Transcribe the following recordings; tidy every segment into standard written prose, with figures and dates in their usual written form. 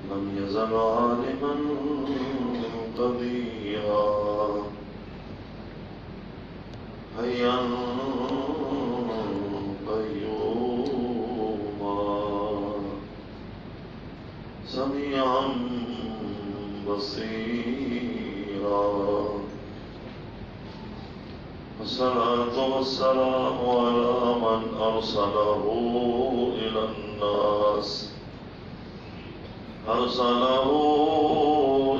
لم يزل عالما قديرا حيا قيوما سميعا بصيرا والصلاة والسلام على من أرسله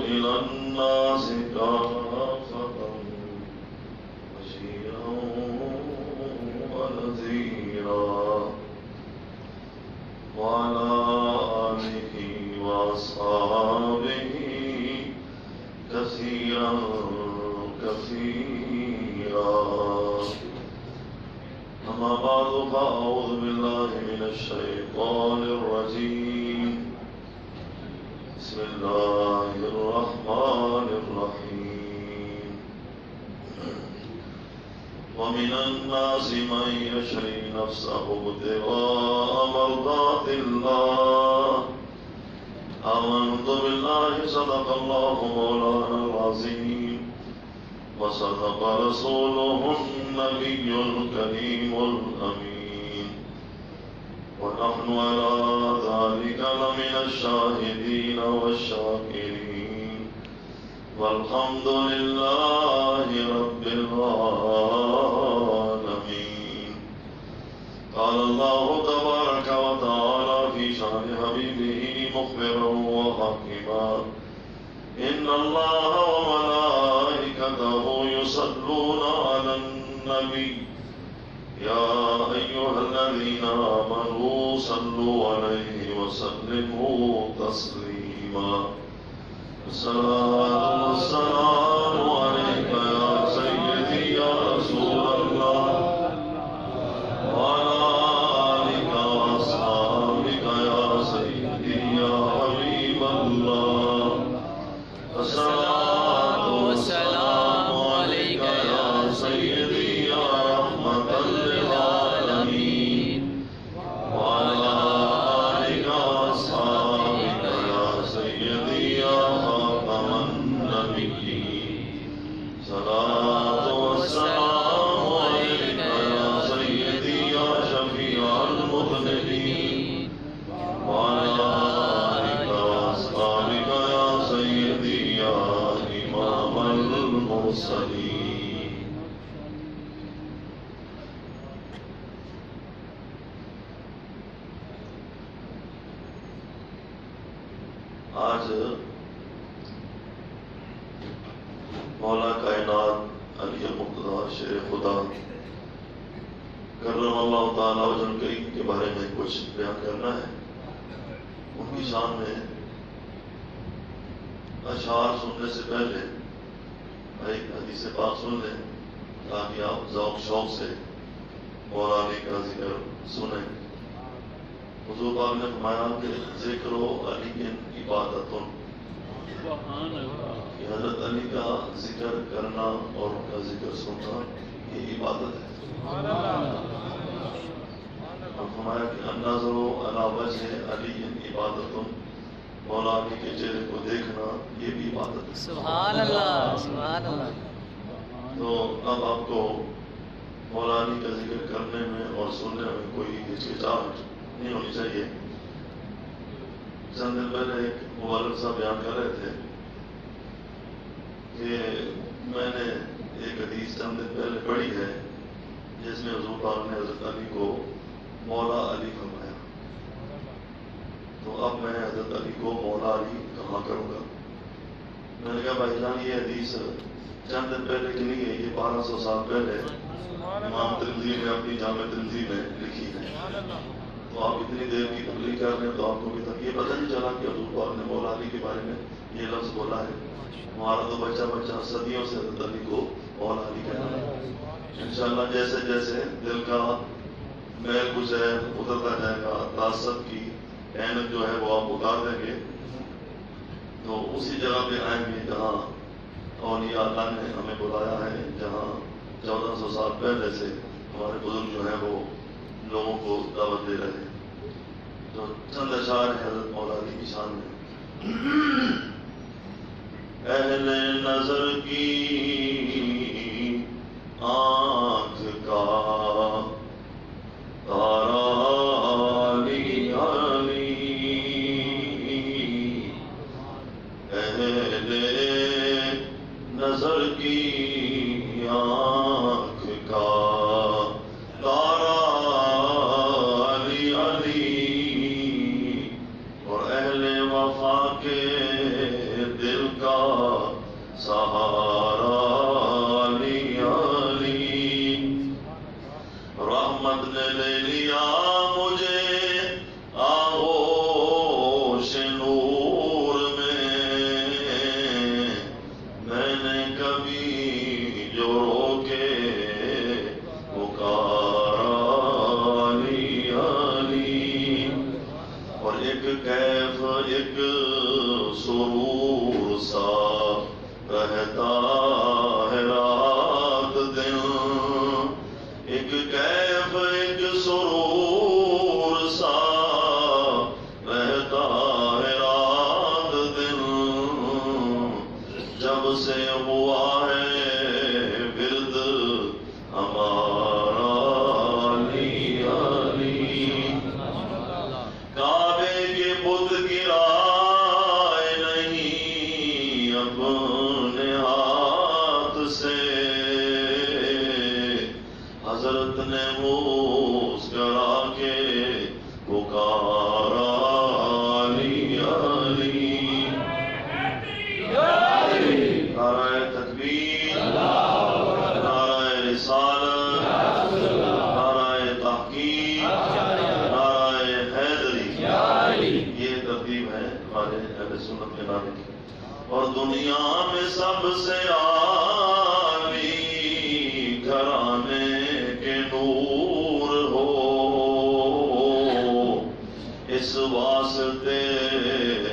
إلى الناس كافة بشيرا ونذيرا وعلى آله وأصحابه كثيرا كثيرا. أما بعد فأعوذ بالله من الشيطان الرجيم. بسم الله الرحمن الرحيم. ومن الناس من يشري نفسه ابتغاء مرضات الله. آمنت بالله صدق الله مولانا العظيم وصدق رسوله النبي الكريم الأمين ونحن على ذلك لمن الشاهدين والشاكرين والحمد لله رب العالمين. قال الله تبارك وتعالى في شأن حبيبه مخبرا وحكيما: إن الله وملائكته يصلون على النبي يا أيها الذين آمنوا صلوا عليه وسلموا تسليما. الصلاة والسلام عليك يا سيدي يا رسول الله وعلى آلك وأصحابك يا سيدي يا حبيب الله. الصلاة والسلام عليك يا سيدي يا رحمة للعالمين وعلى آلك وأصحابك يا سيدي يا خاتم النبيين. صلاة والسلام عليك يا سيدي يا شفيع المذنبين وعلى آلك وأصحابك يا سيدي يا إمام المرسلين. آج مولا کائنات علی مقتدی شیر خدا کرم اللہ تعالیٰ وجہ کریم کے بارے میں کچھ بیان کرنا ہے. ان کی شان میں اشعار سننے سے پہلے ایک حدیث پاک سن لیں تاکہ آپ ذوق شوق سے مولا علی کا ذکر سنیں. حضور پاک نے فرمایا کہ ذکر و علی کی عبادتن، کہ حضرت علی کا ذکر کرنا اور ان کا ذکر سننا یہ عبادت ہے. اور فرمایا کہ النظر علی وجہ علی عبادتن، مولا علی کے چہرے کو دیکھنا یہ بھی عبادت ہے. سبحان اللہ سبحان اللہ. تو اب آپ کو مولا علی کا ذکر کرنے میں اور سننے میں کوئی ہچکچاہٹ نہیں ہونی چاہیے. چند دن پہلے ایک مبارک صاحب بیان کر رہے تھے کہ میں نے ایک حدیث چند دن پہلے پڑھی ہے جس میں حضور پاک نے حضرت علی کو مولا علی فرمایا. تو اب میں حضرت علی کو مولا علی کہاں کروں گا؟ میں نے کہا بھائی جان یہ حدیث چند دن پہلے کی نہیں ہے، یہ 1200 سال پہلے امام ترمذی نے اپنی جامع ترمذی میں لکھی ہے. تو آپ اتنی دیر کی تبلیغ کر رہے ہیں تو آپ کو بھی تک یہ پتہ نہیں چلا کہ حضور پاک نے مولا علی کے بارے میں یہ لفظ بولا ہے. ہمارا تو بچہ صدیوں سے حضرت علی کو مولا علی کہنا ہے. انشاءاللہ جیسے جیسے دل کا میل کچھ ہے اترتا جائے گا، تعصب کی اینت جو ہے وہ آپ اتار دیں گے تو اسی جگہ پہ آئیں گے جہاں اولیاء اللہ نے ہمیں بلایا ہے، جہاں 1400 سال پہلے سے ہمارے بزرگ جو ہیں وہ لوگوں کو دعوت دے رہے ہیں. تو تو چند اشعار ہیں حضرت مولا علی کی شان میں. اہل نظر کی آنکھ کا تارا علی علی، اہل نظر کی آنکھ کا تارا علی علی، اور اہل وفا کے دل کا سہارا علی علی. رحمت نے لے لیا مجھے آغوش نور میں، میں نے کبھی جو رو کے پکارا علی علی. اور ایک کیف ایک سرور سا رہتا ہے رات دن، ایک کیف ایک سرور سا رہتا ہے رات دن، جب سے ہوا ہے ورد ہمارا علی علی. کعبے کے بت گرائے نہیں اپنے ہاتھ سے، حضرت نے مسکرا کے پکارا علی علی. نعرہ تکبیر، نعرہ رسالت، نعرہ تحقیق، نعرہ حیدری. یہ ترتیب ہے ہمارے اہل سنت کے نعرے کی. اور دنیا میں سب سے عالی گھرانے کے نور ہو، اس واسطے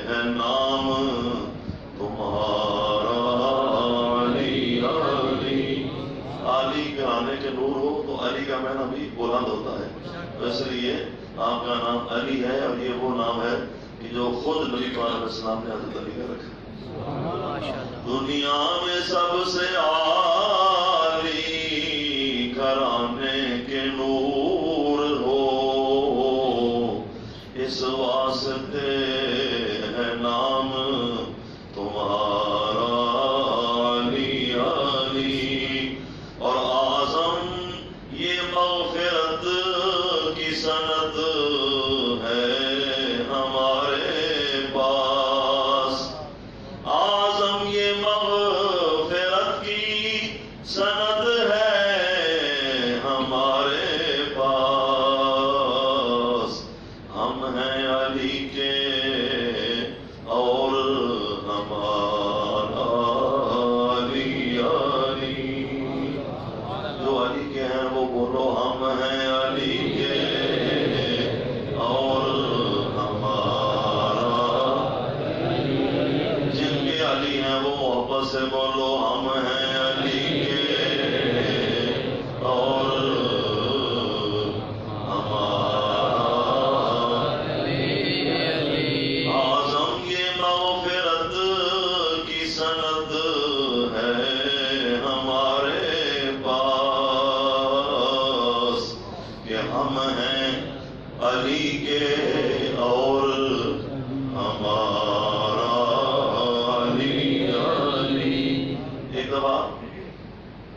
ہے نام تمہارا علی علی. علی گھرانے کے نور ہو تو علی کا معنی بھی بلند ہوتا ہے، تو اس لیے آپ کا نام علی ہے، اور یہ وہ نام ہے کہ جو خود نبی پاک علیہ السلام نے حضرت علی کا رکھا. دنیا میں سب سے عالی گھرانے کے نور ہو، اس واسطے ہے نام تمہارا علی علی. اور اعظم یہ مغفرت کی سند ہے ہمارے پاس، اعظم یہ مغفرت کی سند ہے ہمارے پاس. ہم ہیں علی کے اور ہمارا علی علی. جو علی کے ہیں وہ بولو ہم ہیں علی کے اور ہمارا. جن کے علی ہیں وہ محبت سے بولو ہم ہیں علی کے اور ہمارا. اعظم یہ مغفرت کی سند ہے ہمارے پاس کہ ہم ہیں علی کے اور ہمارا علی علی. ایک دفعہ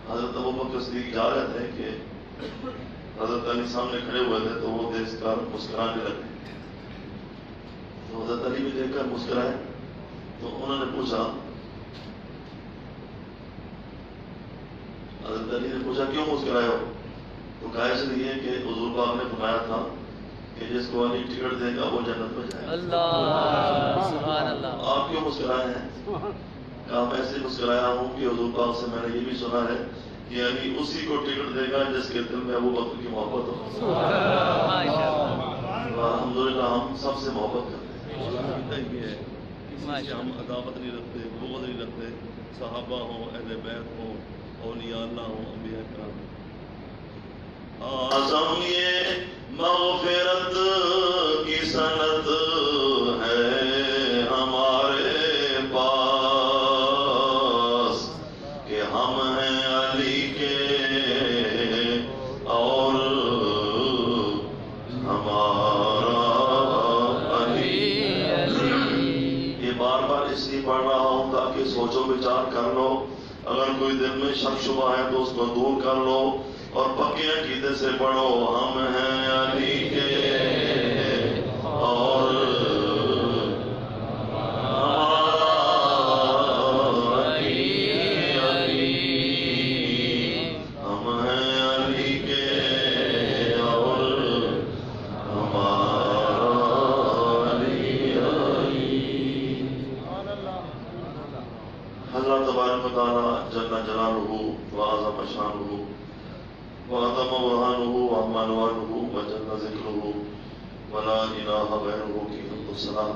حضرت ابوبکر صدیق جا رہے تھے کہ حضرت علی سامنے کھڑے ہوئے تھے، تو وہ دیکھ کر مسکرانے لگے. تو حضرت علی بھی دیکھ کر مسکرائے. تو انہوں نے پوچھا، حضرت علی نے پوچھا کیوں مسکرائے ہو؟ تو کہا اس لیے کہ حضور پاک نے فرمایا تھا کہ جس کو علی ٹکٹ دے گا وہ جنت میں جائے گا. اللہ سبحان اللہ. آپ کیوں مسکرائے ہیں؟ کہا میں ایسے مسکرایا ہوں کہ حضور پاک سے میں نے یہ بھی سنا ہے کہ علی اسی کو ٹکٹ دے گا جس کے دل میں ابو بکر کی محبت ہو. الحمدللہ ہم سب سے محبت کرتے ہیں. ہم عداوت نہیں رکھتے، بغض نہیں رکھتے، صحابہ ہوں، اہل بیت ہوں، اولیاء اللہ ہوں، انبیاء کرام. اعظم یہ مغفرت کی سند ہی پڑھ رہا ہوں تاکہ سوچو وچار کر لو، اگر کوئی دل میں شک شبہ ہے تو اس کو دور کر لو اور پکے عقیدے سے پڑھو ہم ہیں علی کے اور جل جلالہ وعظم شانہ وعظم برہانہ وعم انوارہ وجل ذکرہ ولا الہ غیرہ کی حمد و ثنا،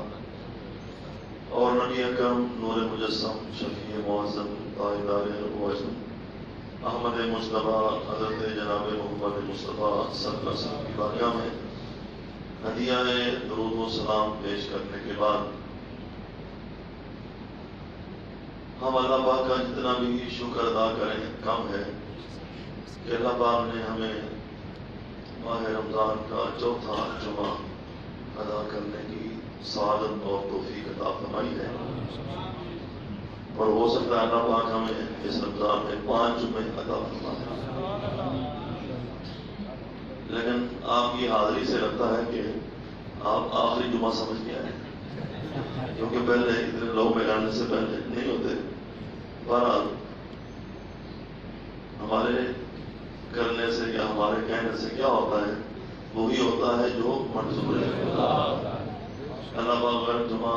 اور نبی اکرم نور مجسم شفیع معظم تاجدار ارواح احمد مجتبیٰ حضرت جناب محمد مصطفیٰ صلی اللہ علیہ وسلم کی بارگاہ میں ہدیہ درود و سلام پیش کرنے کے بعد ہم اللہ پاک کا جتنا بھی شکر ادا کریں کم ہے کہ اللہ پاک نے ہمیں ماہ رمضان کا چوتھا جمعہ ادا کرنے کی سعادت اور توفیق عطا فرمائی ہے، اور ہو سکتا ہے اللہ پاک ہمیں اس رمضان میں 5 جمعے عطا فرمائے، لیکن آپ کی حاضری سے لگتا ہے کہ آپ آخری جمعہ سمجھ کے آئے، کیونکہ پہلے اتنے لوگ میں آنے سے پہلے نہیں ہوتے۔ بہرحال ہمارے کرنے سے یا ہمارے کہنے سے کیا ہوتا ہے، وہی ہوتا ہے جو منظور ہے۔ اللہ پاک اگر جمعہ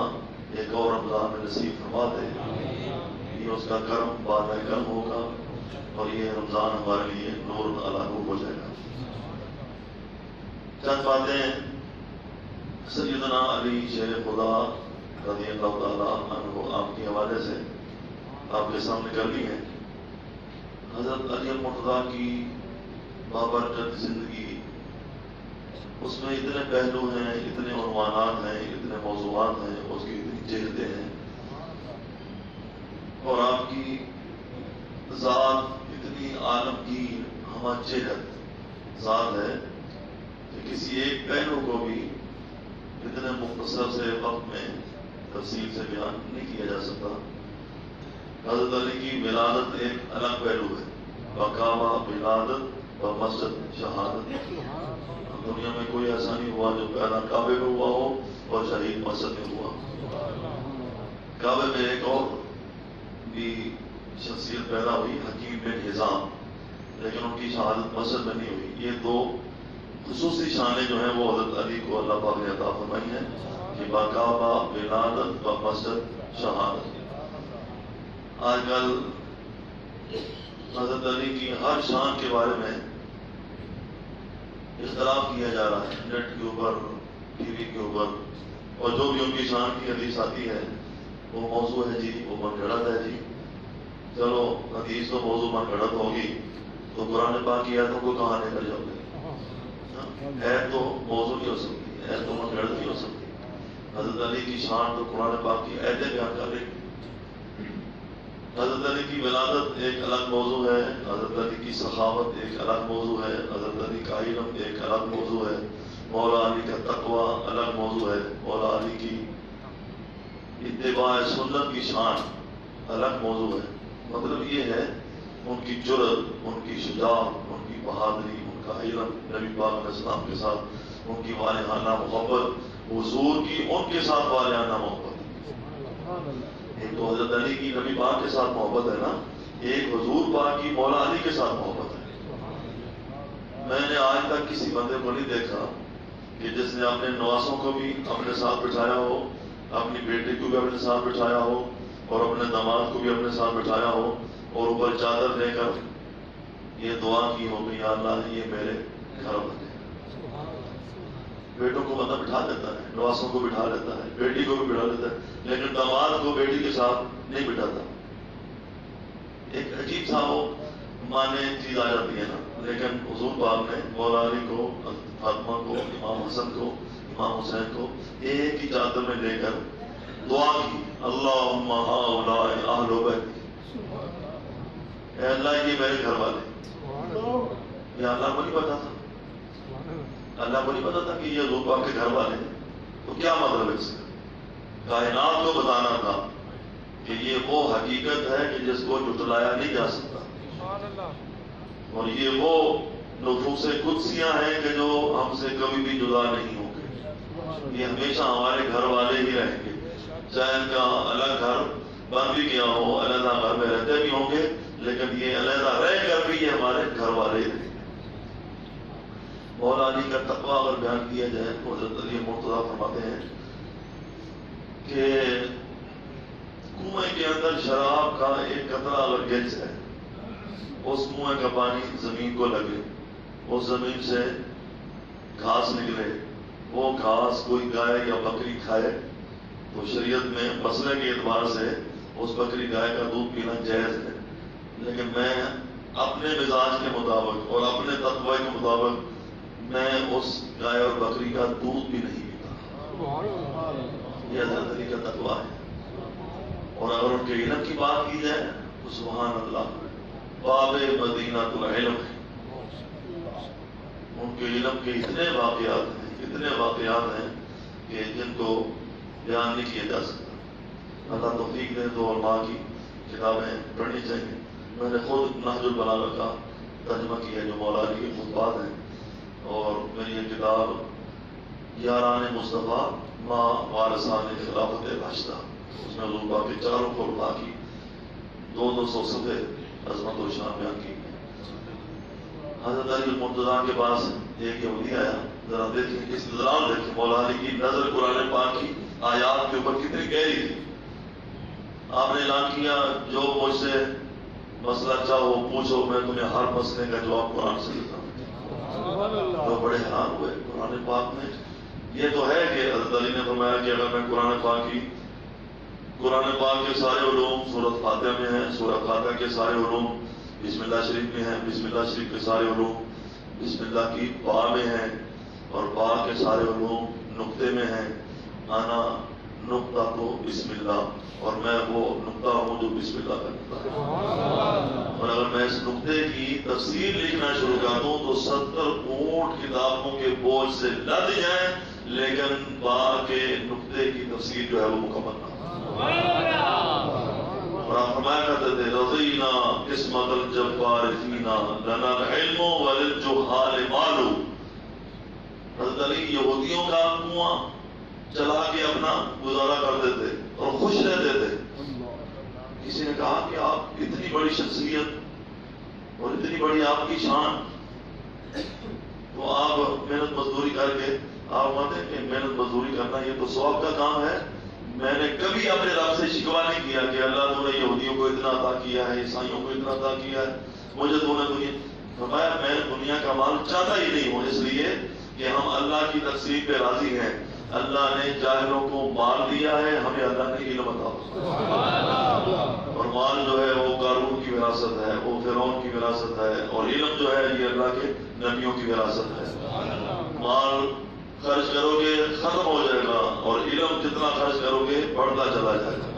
ایک اور رمضان میں نصیب فرما دے، یہ اس کا کرم بعد کرم ہوگا اور یہ رمضان ہمارے لیے نور علی نور ہو جائے گا۔ چند باتیں سیدنا علی شیر خدا رضی اللہ تعالیٰ عنہ آپ کے حوالے سے آپ کے سامنے کر لی ہیں۔ حضرت علی المرتضیٰ کی بابرکت زندگی، اس میں اتنے پہلو ہیں، اتنے عنوانات ہیں، اتنے موضوعات ہیں، اس کی اتنی جہتیں ہیں، اور آپ کی ذات اتنی عالمگیر ہمہ جہت ذات ہے کہ کسی ایک پہلو کو بھی اتنے مختصر سے وقت میں تفصیل سے بیان نہیں کیا جا سکتا۔ حضرت علی کی ولادت ایک الگ پہلو ہے، وکعبہ ولادت و مسجد شہادت۔ دنیا میں کوئی ایسا نہیں ہوا جو پیدا کعبے میں ہوا ہو اور شہید مسجد میں ہوا۔ کعبے میں ایک اور بھی شخصیت پیدا ہوئی، حکیم بن حزام، لیکن ان کی شہادت مسجد میں نہیں ہوئی۔ یہ 2 خصوصی شانیں جو ہیں وہ حضرت علی کو اللہ پاک نے عطا فرمائی ہیں کہ وکعبہ ولادت و مسجد شہادت۔ آج کل حضرت علی کی ہر شان کے بارے میں اختلاف کیا جا رہا ہے، نیٹ کے اوپر، ٹی وی کے اوپر، اور جو بھی ان کی شان کی حدیث آتی ہے وہ موضوع ہے جی، وہ من گھڑت ہے جی۔ چلو حدیث تو موضوع من گھڑت ہوگی تو قرآن پاک کی آیتوں کو کہاں لے کر جاؤ گے؟ ہے تو موضوع نہیں ہو سکتی، ہے تو من گھڑت نہیں ہو سکتی۔ حضرت علی کی شان تو قرآن پاک کی آیتیں بیان کر رہی۔ حضرت علی کی ولادت ایک الگ موضوع ہے، حضرت علی کی سخاوت ایک الگ موضوع ہے، حضرت علی کا علم ایک الگ موضوع ہے، مولا علی کا تقوی الگ موضوع ہے، مولا علی کی اتباع سنت کی شان الگ موضوع ہے۔ مطلب یہ ہے ان کی جرأت، ان کی شجاعت، ان کی بہادری، ان کا علم، نبی پاک علیہ السلام کے ساتھ ان کی والہانہ محبت، حضور کی ان کے ساتھ والہانہ محبت۔ ایک تو حضرت علی کی نبی پاک کے ساتھ محبت ہے نا، ایک حضور پاک کی مولا علی کے ساتھ محبت ہے۔ میں نے آج تک کسی بندے کو نہیں دیکھا کہ جس نے اپنے نواسوں کو بھی اپنے ساتھ بٹھایا ہو، اپنی بیٹی کو بھی اپنے ساتھ بٹھایا ہو، اور اپنے داماد کو بھی اپنے ساتھ بٹھایا ہو، اور اوپر چادر دے کر یہ دعا کی ہو کہ یا اللہ یہ میرے گھر بنے۔ بیٹوں کو بندہ بٹھا دیتا ہے، نواسوں کو بٹھا لیتا ہے، بیٹی کو بھی بٹھا لیتا ہے، لیکن داماد کو بیٹی کے ساتھ نہیں بٹھاتا۔ ایک عجیب سا وہ مانے چیز آ جاتی ہے نا، لیکن حضور پاک نے مولا علی کو، فاطمہ کو، امام حسن کو، امام حسین کو ایک ہی چادر میں لے کر دعا کی، اللہم ہؤلاء اہل بیتی، اے اللہ یہ میرے گھر والے۔ یہ اللہ کو نہیں پتا تھا، اللہ کو نہیں پتا تھا کہ یہ حضور پاک کے گھر والے ہیں، تو کیا مطلب ہے اس کا؟ کائنات کو بتانا تھا کہ یہ وہ حقیقت ہے کہ جس کو جھٹلایا نہیں جا سکتا، اور یہ وہ نفوس قدسیاں ہیں کہ جو ہم سے کبھی بھی جدا نہیں ہوں گے، یہ ہمیشہ ہمارے گھر والے ہی رہیں گے، چاہے ان کا الگ گھر بن بھی گیا ہو، علیحدہ گھر میں رہتے بھی ہوں گے، لیکن یہ علیحدہ رہ کر بھی یہ ہمارے گھر والے ہی رہیں گے۔ مولا علی کا تقویٰ اگر بیان کیا جائے تو حضرت علی مرتضیٰ فرماتے ہیں کہ کنویں کے اندر شراب کا ایک قطرہ اگر گر جائے، اس کنویں کا پانی زمین کو لگے، اس زمین سے گھاس نکلے، وہ گھاس کوئی گائے یا بکری کھائے تو شریعت میں مسئلے کے اعتبار سے اس بکری گائے کا دودھ پینا جائز ہے، لیکن میں اپنے مزاج کے مطابق اور اپنے تقوی کے مطابق میں اس گائے اور بکری کا دودھ بھی نہیں پیتا۔ یہ حضرت علی کا تقوی ہے۔ اور اگر ان کے علم کی بات کی جائے تو سبحان اللہ، باب مدینہ العلم ہے، ان کے علم کے اتنے واقعات ہیں کہ جن کو بیان نہیں کیا جا سکتا۔ اللہ توفیق دے تو علماء کی کتابیں پڑھنی چاہیے۔ میں نے خود نہج البلاغہ کا ترجمہ کیا جو مولا علی کے خطبات ہیں، اور میری یہ کتاب یاران مصطفیٰ ما وارثان خلافت راشدہ، اس میں حضور پاک کے چاروں خلفاء کی 200 صفحے عظمت و شان بیان کی۔ حضرت علی المرتضیٰ کے پاس ایک یہودی آیا، ذرا دیکھیں استدلال دیکھیں، مولا علی کی نظر قرآن پاک کی آیات کے اوپر کتنی گہری تھی۔ آپ نے اعلان کیا جو مجھ سے مسئلہ چاہو پوچھو، میں تمہیں ہر مسئلے کا جواب قرآن سے دیتا ہوں۔ تو بڑے حیران ہوئے قرآن پاک میں یہ تو ہے کہ حضرت علی نے فرمایا کہ اگر میں قرآن پاک کے سارے علوم سورۃ فاتحہ میں ہیں، سورۃ فاتحہ کے سارے علوم بسم اللہ شریف میں ہیں، بسم اللہ شریف کے سارے علوم بسم اللہ کی با میں ہیں، اور با کے سارے علوم نقطے میں ہیں، آنا نقطہ تو بسم اللہ، اور میں وہ نقطہ ہوں جو بسم اللہ کا نقطہ ہے۔ اور اگر میں اس نقطے کی تفسیر لکھنا شروع کر دوں تو 70 اونٹ کتابوں کے بوجھ سے لد جائیں، لیکن با کے نقطے کی تفسیر جو ہے وہ مکمل نہ ہو۔ اور آپ فرمایا کرتے تھے رضینا قسمت الجبار فینا لنا العلم وللجہال مال۔ حضرت علی یہودیوں کا کنواں چلا کے اپنا گزارا کرتے تھے اور خوش رہتے تھے۔ کسی نے کہا کہ آپ اتنی بڑی شخصیت اور اتنی بڑی آپ کی شان، تو آپ محنت مزدوری کر کے آپ مانتے ہیں کہ محنت مزدوری کرنا یہ تو ثواب کا کام ہے، میں نے کبھی اپنے رب سے شکوہ نہیں کیا کہ اللہ تو نے یہودیوں کو اتنا عطا کیا ہے، عیسائیوں کو اتنا عطا کیا ہے، مجھے تو نے دنیا فرمایا میں دنیا کا مال چاہتا ہی نہیں ہوں، اس لیے کہ ہم اللہ کی تقسیم پہ راضی ہیں۔ اللہ نے جاہلوں کو مال دیا ہے، ہمیں اللہ نے علم عطا کیا، اور مال جو ہے وہ قارون کی وراثت ہے، وہ فرعون کی وراثت ہے، اور علم جو ہے یہ اللہ کے نبیوں کی وراثت ہے۔ مال خرچ کرو گے ختم ہو جائے گا، اور علم جتنا خرچ کرو گے بڑھتا چلا جائے گا۔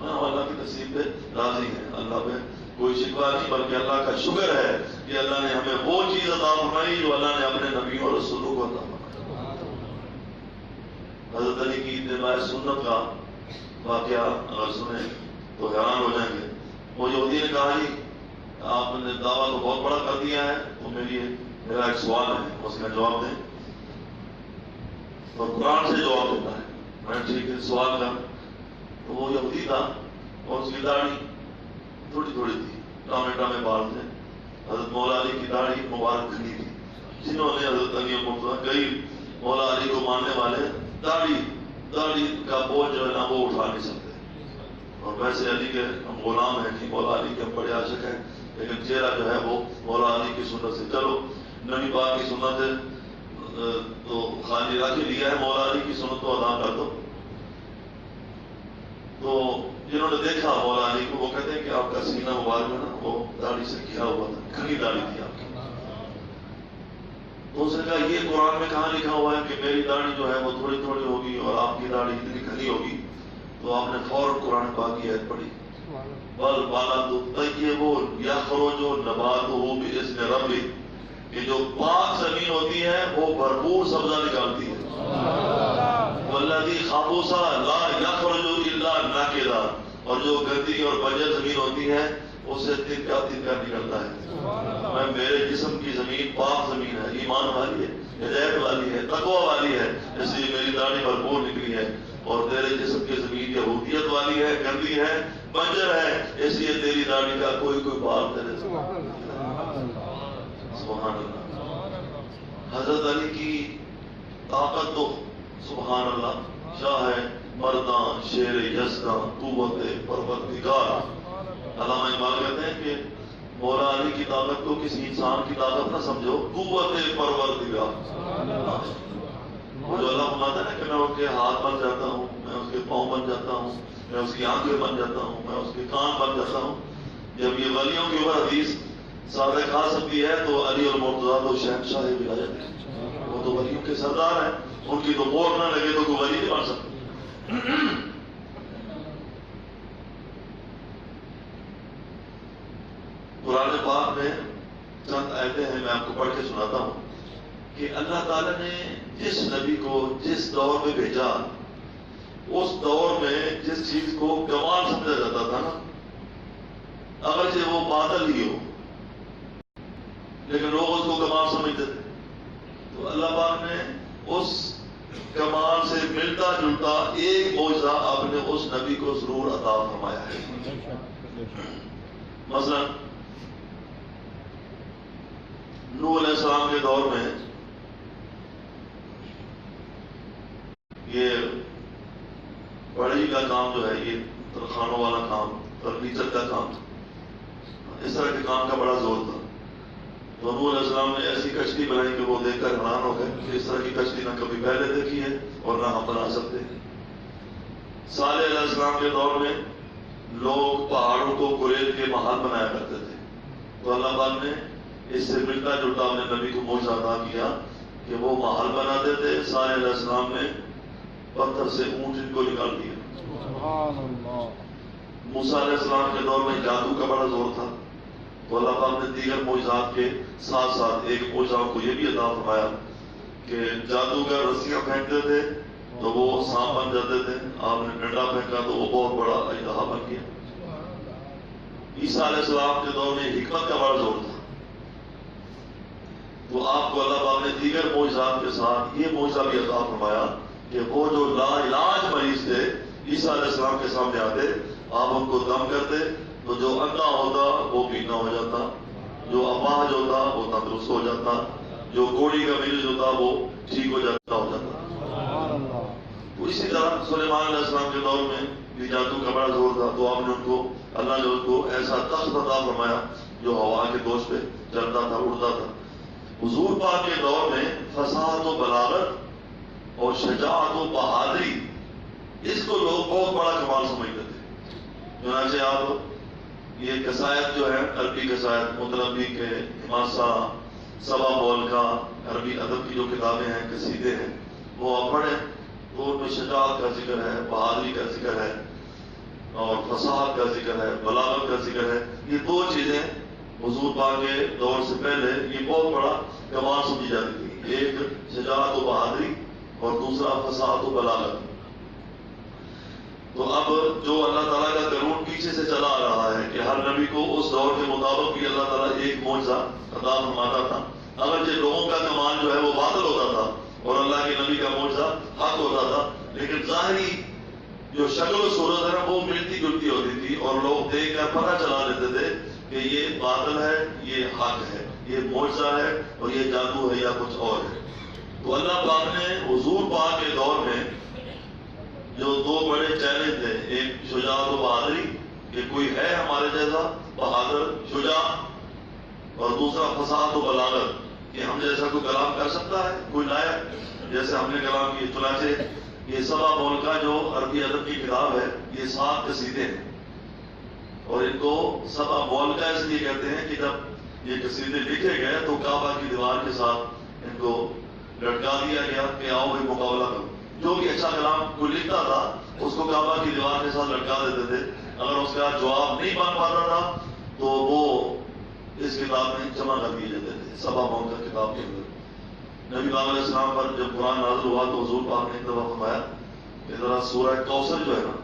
ہم اللہ کی تقسیم پہ راضی ہیں، اللہ پہ کوئی شکوہ نہیں، بلکہ اللہ کا شکر ہے کہ اللہ نے ہمیں وہ چیز عطا فرمائی جو اللہ نے اپنے نبیوں اور رسولوں کو عطا فرمائی۔ حضرت علی کی اتباع سنت کا واقعہ اگر سنیں تو حیران ہو جائیں گے۔ وہ یہودی نے کہا جی آپ نے دعویٰ تو بہت بڑا کر دیا ہے، تو میرا ایک سوال ہے، اس کا جواب دیں، اور قرآن سے جواب دیتا ہے۔ میں ٹھیک ہے سوال کا، تو وہ یہودی تھا اور اس کی داڑھی تھوڑی تھوڑی تھی، ٹامے ٹامے بال تھے۔ حضرت مولا علی کی داڑھی مبارک گھنی تھی، جنہوں نے حضرت علی کئی مولا علی کو ماننے والے داڑھی کا بوجھ جو ہے نا وہ اٹھا نہیں سکتے، اور ویسے علی کے ہم غلام ہیں کہ مولا علی کے ہم بڑے عاشق ہیں، لیکن چہرہ جو ہے وہ مولا علی کی سنت سے، چلو نبی پاک کی سنت ہے تو خالی رکھ لیا ہے، مولا علی کی سنت تو ادا کر دو۔ تو جنہوں نے دیکھا مولا علی کو وہ کہتے ہیں کہ آپ کا سینہ مبارک ہے نا وہ داڑھی سے گھرا ہوا تھا، گھنی داڑھی تھی آپ کی۔ تو اس نے کہا یہ قرآن میں کہاں لکھا ہوا ہے کہ میری داڑھی جو ہے وہ تھوڑی تھوڑی ہوگی اور آپ کی داڑھی اتنی گھنی ہوگی؟ تو آپ نے فوراً قرآن پاک کی آیت پڑھی، بل بالغ طیب یخرج نباتہ باذن ربہ، کہ جو پاک زمین ہوتی ہے وہ بھرپور سبزہ نکالتی ہے، والذی خبث لا یخرج الا نکدا، اور جو گندی اور بنجر زمین ہوتی ہے اس سے تنکا تنکا نکلتا ہے. میں میرے جسم کی زمین پاک زمین ہے، ایمان والی ہے، ہدایت والی ہے، تقوی والی ہے، اس لیے میری داڑھی بھرپور نکلی ہے. اور تیرے جسم کی زمین یہودیت والی ہے، گندی ہے، بنجر ہے، اس لیے تیری داڑھی کا کوئی بال تیرے. سبحان اللہ. حضرت علی کی طاقت تو سبحان اللہ شاہ ہے مرداں شیر یزداں قوت پروردگار. علامہ اقبال کہتے ہیں کہ مولا علی کی طاقت کو کسی انسان کی طاقت نہ سمجھو، قوت پروردگار. وہ جو اللہ فرماتا ہے نا کہ میں اس کے ہاتھ بن جاتا ہوں، میں اس کے پاؤں بن جاتا ہوں، میں اس کی آنکھیں بن جاتا ہوں، میں اس کے کان بن جاتا ہوں. جب یہ ولیوں کے اوپر حدیث صادق کھا سکتی ہے تو علی اور مرتضیٰ تو شہنشاہ ولایت ہیں، وہ تو ولیوں کے سردار ہیں، ان کی تو مور نہ لگے تو کوئی ولی نہیں بن سکتا. قرآن پاک میں چند آیتیں ہیں، میں آپ کو پڑھ کے سناتا ہوں کہ اللہ تعالیٰ نے جس نبی کو جس دور میں بھیجا، اس دور میں جس چیز کو کمال سمجھا جاتا تھا نا، اگرچہ وہ بادل ہی ہو لیکن لوگ اس کو کمال سمجھتے تھے، تو اللہ پاک نے اس کمال سے ملتا جلتا ایک معجزہ اپنے اس نبی کو ضرور عطا فرمایا ہے. مثلا نوح علیہ السلام کے دور میں یہ بڑی کا کام جو ہے، یہ ترخانوں والا کام، فرنیچر کا کام، اس طرح کے کام کا بڑا زور تھا. تو نوح علیہ السلام نے ایسی کشتی بنائی کہ وہ دیکھ کر حیران ہو گئے کہ اس طرح کی کشتی نہ کبھی پہلے دیکھی ہے اور نہ ہم بنا سکتے ہیں. صالح علیہ السلام کے دور میں لوگ پہاڑوں کو کریل کے محل بنایا کرتے تھے، تو اللہ پاک نے اس سے ملتا جلتا اپنے نبی کو معجزہ عطا کیا کہ وہ محل بناتے تھے. صالح علیہ السلام نے پتھر سے اونٹ ان کو نکال دیا. موسیٰ علیہ السلام کے دور میں جادو کا بڑا زور تھا، تو اللہ پاک نے دیگر معجزات کے ساتھ ساتھ ایک معجزہ کو یہ بھی عطا فرمایا کہ جادوگر رسیاں پھینکتے تھے تو وہ سانپ بن جاتے تھے. آپ نے ڈنڈا پھینکا تو وہ بہت بڑا اژدہا بن گیا. عیسیٰ علیہ السلام کے دور میں حکمت کا بڑا زور تھا، تو آپ کو اللہ پاک نے دیگر معجزات کے ساتھ یہ معجزہ بھی عطا فرمایا کہ وہ جو لا علاج مریض تھے عیسیٰ علیہ السلام کے سامنے آتے، آپ ان کو دم کرتے تو جو اندھا ہوتا وہ بینا ہو جاتا، جو اپاہج ہوتا وہ تندرست ہو جاتا، جو گوڑی کا مریض ہوتا وہ ٹھیک ہو جاتا. تو اسی طرح سلیمان علیہ السلام کے دور میں بھی جادو کا بڑا زور تھا، تو آپ نے ان کو اللہ نے ان کو ایسا تخت عطا فرمایا جو ہوا کے دوش پہ چلتا تھا، اڑتا تھا. حضور پاک کے دور میں فصاحت و بلاغت اور شجاعت و بہادری، اس کو لوگ بہت بڑا کمال سمجھتے تھے. چنانچہ آپ یہ قصائد جو ہے، عربی قصائد، متنبی کے، حماسہ، سبا بول کا، عربی ادب کی جو کتابیں ہیں، قصیدے ہیں، وہ آپ پڑھیں تو ان میں شجاعت کا ذکر ہے، بہادری کا ذکر ہے اور فصاحت کا ذکر ہے، بلاغت کا ذکر ہے. یہ دو چیزیں حضور پاک کے دور سے پہلے یہ بہت بڑا کمال سمجھی جاتی تھی، ایک شجاعت و بہادری اور دوسرا فصاحت و بلاغت. تو اب جو اللہ تعالیٰ کا قانون پیچھے سے چلا آ رہا ہے کہ ہر نبی کو اس دور کے مطابق بھی اللہ تعالیٰ ایک معجزہ عطا فرماتا تھا، اگرچہ لوگوں کا کمال جو ہے وہ باطل ہوتا تھا اور اللہ کے نبی کا معجزہ حق ہوتا تھا، لیکن ظاہری جو شکل و صورت ہے نا وہ ملتی جلتی ہوتی تھی اور لوگ دیکھ کر پتہ چلا دیتے تھے کہ یہ باطل ہے، یہ حق ہے، یہ معجزہ ہے اور یہ جادو ہے یا کچھ اور ہے. تو اللہ پاک نے حضور پاک کے دور میں جو دو بڑے چیلنج تھے، ایک شجاعت و بہادری کہ کوئی ہے ہمارے جیسا بہادر شجاع، اور دوسرا فصاحت و بلاغت کہ ہم جیسا کوئی کلام کر سکتا ہے، کوئی لائق جیسے ہم نے کلام کی. چنانچہ یہ سبا مولکہ جو عربی ادب کی کتاب ہے، یہ 7 قصیدے ہیں اور ان کو سبا مولکہ اس لیے کہتے ہیں کہ جب یہ قصیدے لکھے گئے تو کعبہ کی دیوار کے ساتھ ان کو لٹکا دیا گیا کہ آؤ بھائی مقابلہ کرو. جو بھی اچھا کلام کوئی لکھتا تھا اس کو کعبہ کی دیوار کے ساتھ لٹکا دیتے تھے، اگر اس کا جواب نہیں بن پاتا تھا تو وہ اس کتاب میں جمع کر دیے جاتے تھے. سبا مولکہ کتاب کے اندر نبی پاک علیہ السلام پر جب قرآن نازل ہوا تو حضور پاک نے ایک دفعہ فرمایا کہ ذرا سورہ کوثر جو ہے نا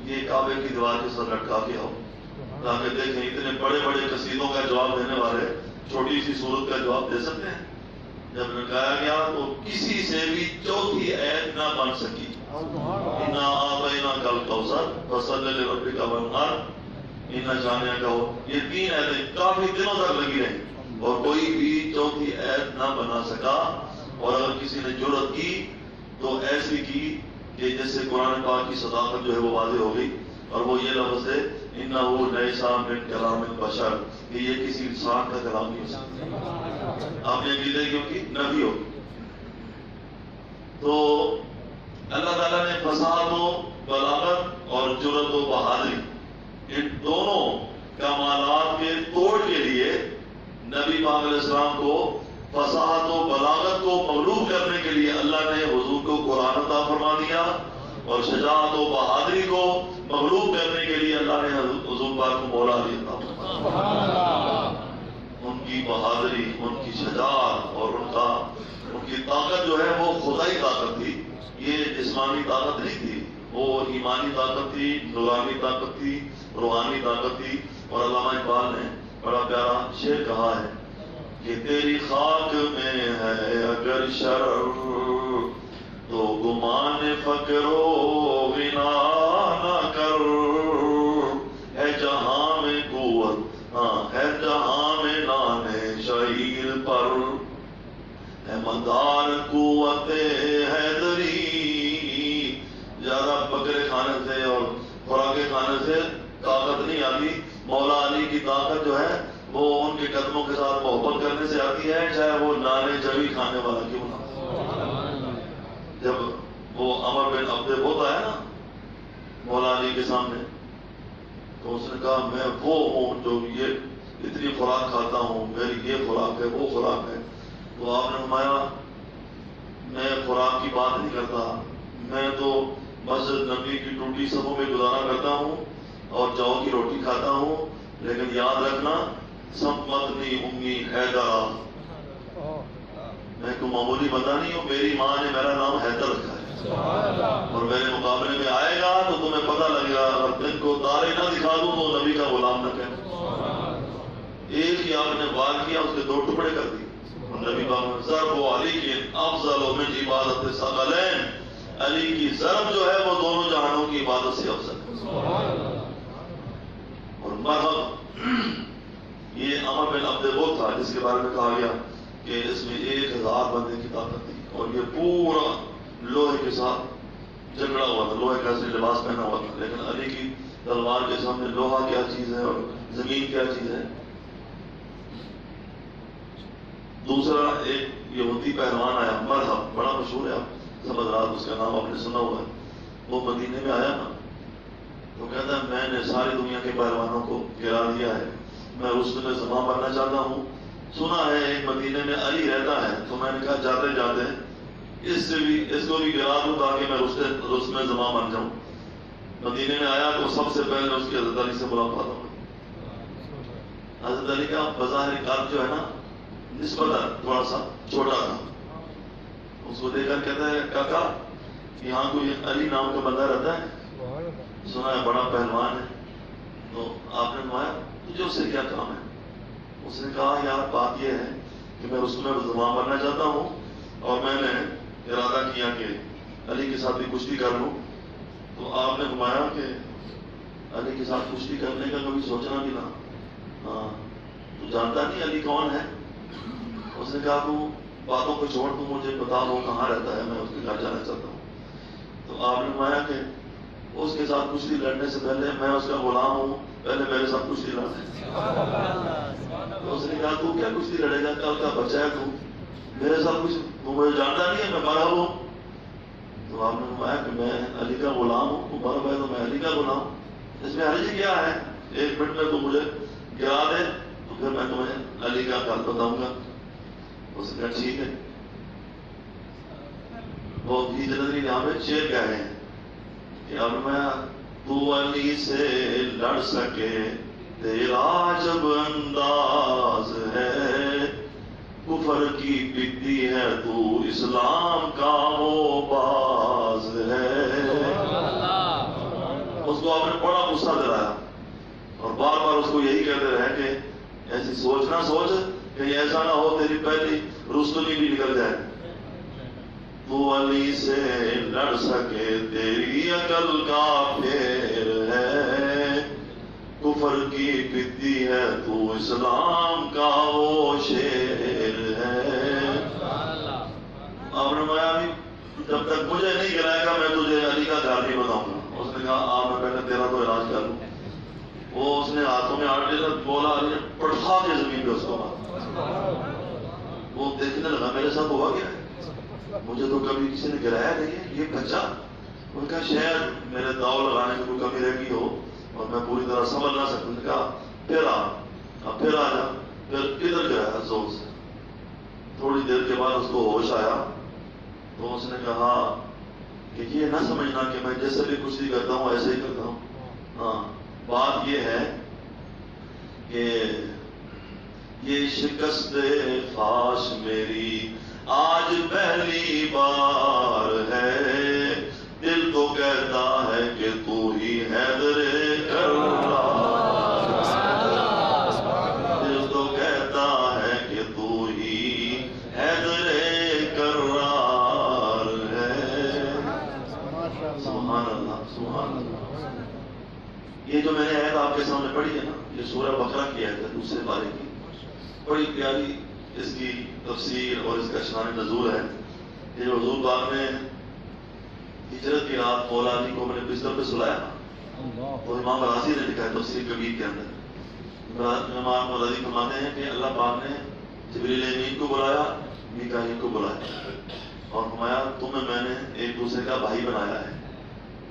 یہ کعبے کی دیوار کے ساتھ لٹکا کے آؤ تاکہ دیکھیں اتنے بڑے بڑے قصیدوں کا جواب دینے والے چھوٹی سی صورت کا جواب دے سکتے ہیں. جب لٹکایا گیا تو کسی سے بھی چوتھی آیت نہ بن سکی. اِنَّا أَعْطَيْنَاكَ الْكَوْثَرَ فَصَلِّ لِرَبِّكَ وَانْحَرْ اِنَّ شَانِئَكَ هُوَ. یہ 3 آیتیں کافی دنوں تک لگی رہیں اور کوئی بھی چوتھی آیت نہ بنا سکا. اور اگر کسی نے جرأت کی تو ایسی کی کہ جس سے قرآن پاک کی صداقت جو ہے وہ واضح ہو گئی. اور وہ یہ لفظ ہے اِنَّهُ لَيْسَ مِنْ كَلَامِ الْبَشَرِ کہ یہ کسی انسان کا کلام نہیں ہو سکتا. آپ نے عقیدے کیونکہ نبی ہو. تو اللہ تعالیٰ نے فصاحت و بلاغت اور جرأت و بہادری ان دونوں کمالات کے توڑ کے لیے نبی پاک علیہ السلام کو فصاحت و بلاغت کو مغلوب کرنے کے لیے اللہ نے حضور کو قرآن عطا فرما دیا اور شجاعت و بہادری کو مغلوب کرنے کے لیے اللہ نے حضور پاک کو مولا علی عطا فرمایا. ان کی بہادری، ان کی شجاعت اور ان کی طاقت جو ہے وہ خدائی طاقت تھی. یہ جسمانی طاقت نہیں تھی، وہ ایمانی طاقت تھی، نورانی طاقت تھی، روحانی طاقت تھی. اور علامہ اقبال نے بڑا پیارا شعر کہا ہے کہ تیری خاک میں ہے اگر شرف تو گمان فقر و غنا نہ کر. ہے جہاں میں قوت، ہے جہاں میں نان شعیر پر، ہے مدار قوت حیدری. زیادہ بکرے کھانے سے اور خوراکیں کھانے سے طاقت نہیں آتی. مولا علی کی طاقت جو ہے وہ ان کے قدموں کے ساتھ محبت کرنے سے آتی ہے، چاہے وہ نانے جوی کھانے والا کیوں نہ. جب وہ عمر بن عبد ہوتا ہے نا مولا علی کے سامنے، تو اس نے کہا میں وہ ہوں جو یہ اتنی خوراک کھاتا ہوں، میری یہ خوراک ہے وہ خوراک ہے. تو آپ نے فرمایا میں خوراک کی بات نہیں کرتا، میں تو مسجد نبی کی ٹوٹی صفوں میں گزارا کرتا ہوں اور جو کی روٹی کھاتا ہوں. لیکن یاد رکھنا سمتنی امی حیدرا، میں کوئی معمولی بندہ نہیں ہوں، میری ماں نے میرا نام حیدر رکھا ہے اور میرے مقابلے میں آئے گا تو تمہیں پتہ لگے گا. اگر دن کو تارے نہ دکھا دوں تو نبی کا غلام نہ کہنا. ایک ہی آپ نے وار کیا، اس کے 2 ٹکڑے کر دیے. نبی پاک ضرب و علی کی افضل من عبادت ثقلین، علی کی ضرب جو ہے وہ دونوں جہانوں کی عبادت سے افضل ہے. اور مرحب یہ عمر بن عبد وہ تھا جس کے بارے میں کہا گیا کہ اس میں 1000 بندے کی طاقت تھی اور یہ پورا لوہے کے ساتھ جھگڑا ہوا تھا. لوہے کا لباس پہنا ہوا تھا، لیکن علی کی تلوار کے سامنے لوہا کیا چیز ہے اور زمین کیا چیز ہے. دوسرا ایک یہودی پہلوان آیا، مرحب بڑا مشہور ہے، آپ سمجھ رہا، اس کا نام آپ نے سنا ہوا ہے. وہ مدینے میں آیا نا تو کہتا ہے میں نے ساری دنیا کے پہلوانوں کو گرا دیا ہے، میں رستم زمان بننا چاہتا ہوں. سنا ہے ایک مدینے میں علی رہتا ہے، تو میں نے کہا جاتے جاتے اس کو بھی گرا دوں تاکہ میں رستم زمان بن جاؤں. مدینے میں آیا تو سب سے پہلے اس کی حضرت علی سے ملاقات ہو گئی. حضرت علی کا بظاہر قد جو ہے نا نسبتاً تھوڑا سا چھوٹا تھا. اس کو دیکھ کر کہتا ہے کاکا یہاں کوئی علی نام کا بندہ رہتا ہے، سنا ہے بڑا پہلوان ہے. تو آپ نے فرمایا تجھے اس سے کیا کام ہے؟ اس نے کہا یار بات یہ ہے کہ میں رستم زمان بننا چاہتا ہوں اور میں نے ارادہ کیا کہ علی کے ساتھ بھی کشتی کر لوں. تو آپ نے فرمایا کہ علی کے ساتھ کشتی کرنے کا کبھی سوچنا بھی نہ. ہاں تو جانتا نہیں علی کون ہے؟ اس نے کہا تو باتوں کو چھوڑ تو مجھے بتا وہ کہاں رہتا ہے، میں اس کے گھر جانا چاہتا ہوں. تو آپ نے فرمایا کہ اس کے ساتھ کشتی لڑنے سے پہلے میں اس کا غلام ہوں، پہلے میرے ساتھ کشتی لڑنے. تو اس نے کہا تو کیا کشتی لڑے گا، کل کا بچہ ہے تو میرے ساتھ کچھ تو مجھے جانتا نہیں ہے، میں مرحب ہوں. تو آپ نے فرمایا کہ میں علی کا غلام ہوں، تو مرحب ہے تو میں علی کا غلام. اس میں حرج کیا ہے؟ 1 منٹ میں تو مجھے گرا دے تو پھر میں تمہیں علی کا کل بتاؤں گا. اس نے کہا ٹھیک ہے. وہ ہجرت یہاں پہ شعر کہہ رہے ہیں کہ اب میں تو علی سے لڑ سکے تیرا جب انداز ہے، کفر کی بکتی ہے تو اسلام کا وہ باز ہے. اس اس کو آپ نے بڑا غصہ دلایا اور بار بار اس کو یہی کہتے رہے کہ ایسی سوچ نہ سوچ کہ ایسا نہ ہو تیری پہلی رستمی بھی نکل جائے. تو علی سے لڑ سکے تیری عقل کا پھیر ہے, کفر کی پتی ہے تو اسلام کا وہ شیر ہے. آپ نے فرمایا جب تک مجھے نہیں گرائے گا میں تجھے علی کا گھر نہیں بتاؤں گا. اس نے کہا میں پہلے تیرا تو علاج کر لوں. وہ اس نے ہاتھوں میں آٹھ لیا, بولا علی نے پڑھا کے زمین پہ اس کو مارا. وہ دیکھنے لگا میرے ساتھ ہوا کیا ہے, مجھے تو کبھی کسی نے گرایا نہیں ہے, یہ بچہ. ان کا شاید میرے داؤ لگانے کی کوئی کمی رہ گئی ہو اور میں پوری طرح سمجھ نہ سکوں. نے کہا پھر آ جا. پھر ادھر گرایا زور سے. تھوڑی دیر کے بعد اس کو ہوش آیا تو اس نے کہا کہ یہ نہ سمجھنا کہ میں جیسے بھی کچھ بھی کرتا ہوں ایسے ہی کرتا ہوں. ہاں, بات یہ ہے کہ یہ شکست فاش میری آج پہلی بار ہے, دل تو کہتا ہے کہ تو ہی حیدر کرار, دل تو کہتا ہے کہ تو ہی حیدر کرار ہے. سبحان اللہ سبحان اللہ. یہ جو میں نے آیت آپ کے سامنے پڑھی ہے نا, یہ سورہ بقرہ کی آیت ہے, دوسرے بارے کی. بڑی پیاری اس کی تفسیر اور اس کا شان نزول ہے. یہ جو حضور پاک نے ہجرت کی رات مولا علی کو اپنے بستر پہ سلایا تو امام رازی نے لکھا ہے تفسیر کبیر کے اندر. امام رازی فرماتے ہیں کہ اللہ پاک نے جبریل امین کو بلایا, میکائیل کو بلایا اور فرمایا تمہیں میں نے ایک دوسرے کا بھائی بنایا ہے,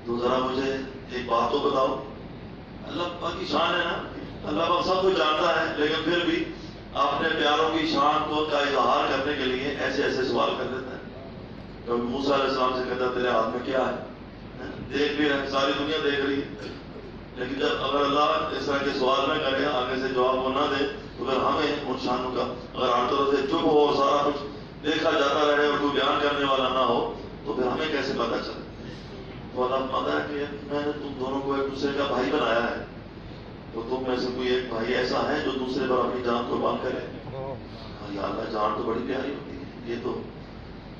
تو ذرا مجھے ایک بات تو بتاؤ. اللہ پاک کی شان ہے نا, اللہ پاک سب کو جانتا ہے, لیکن پھر بھی اپنے پیاروں کی شان کو کا اظہار کرنے کے لیے ایسے ایسے سوال کر دیتا ہے. کبھی موسیٰ علیہ السلام سے کہتا ہے تیرے ہاتھ میں کیا ہے, دیکھ بھی رہے, ساری دنیا دیکھ رہی ہے, لیکن جب اگر اللہ اس طرح کے سوال نہ کرے, آگے سے جواب وہ نہ دے, تو پھر ہمیں ان شانوں کا اگر ہر طرف سے چپ ہو اور سارا کچھ دیکھا جاتا رہے اور کوئی بیان کرنے والا نہ ہو تو پھر ہمیں کیسے پتا چلے. تو اللہ پتا ہے کہ میں نے تم دونوں کو ایک دوسرے کا بھائی بنایا ہے, تو تم میں سے کوئی ایک بھائی ایسا ہے جو دوسرے پر اپنی جان قربان کرے. یا اللہ جان تو بڑی پیاری ہوتی ہے, یہ تو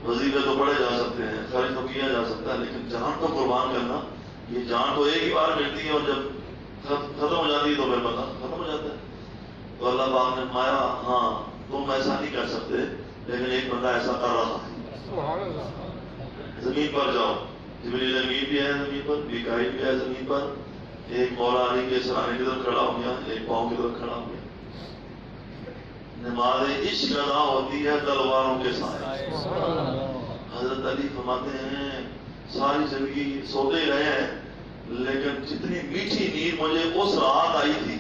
وظیفے تو پڑھے جا سکتے ہیں, خرچ تو کیا جا سکتا ہے, لیکن جان تو قربان کرنا, یہ جان تو ایک ہی بار ملتی ہے اور جب ختم ہو جاتی ہے تو پھر پتہ ختم ہو جاتا ہے. تو اللہ پاک نے فرمایا ہاں تم ایسا نہیں کر سکتے, لیکن ایک بندہ ایسا کر رہا ہے. زمین پر جاؤ, جبریل امین بھی ہے زمین پر, میکائیل بھی ہے زمین پر, ایک مولا علی کے سرانے کی طرف کھڑا ہو گیا, ایک پاؤں کی طرف کھڑا ہو گیا. نماز عشق ادا ہوتی ہے تلواروں کے سائے. حضرت علی فرماتے ہیں ساری زندگی سوتے ہی رہے ہیں, لیکن جتنی میٹھی نیند مجھے اس رات آئی تھی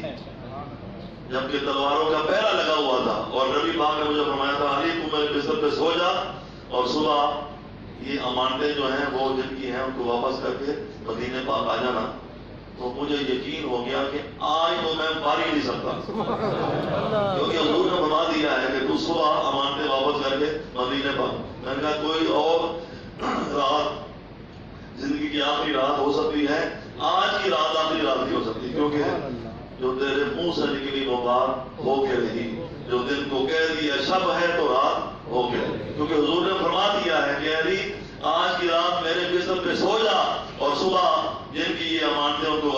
جبکہ تلواروں کا پہرا لگا ہوا تھا, اور نبی پاک نے مجھے فرمایا تھا علی تم میرے بستر پہ سو جا اور صبح یہ امانتیں جو ہیں وہ جن کی ہیں ان کو واپس کر کے مدینے پاک آ جانا. تو مجھے یقین ہو گیا کہ آج تو میں پار ہی نہیں سکتا, کیونکہ حضور نے فرما دیا ہے کہ تو صبح امانتیں واپس کر کے مدینے پاک. میں نے کہا کوئی اور رات زندگی کی آخری رات ہو سکتی ہے, آج کی رات آخری رات نہیں ہو سکتی, کیونکہ جو تیرے منہ سے نکلی وہ بات ہو کے رہی, جو دن کو کہہ دیا شب ہے تو رات ہو کے رہی. کیونکہ حضور نے فرما دیا ہے کہ علی آج کی رات میرے بستر پہ سو جا اور صبح جن کی یہ امانتیں ان کو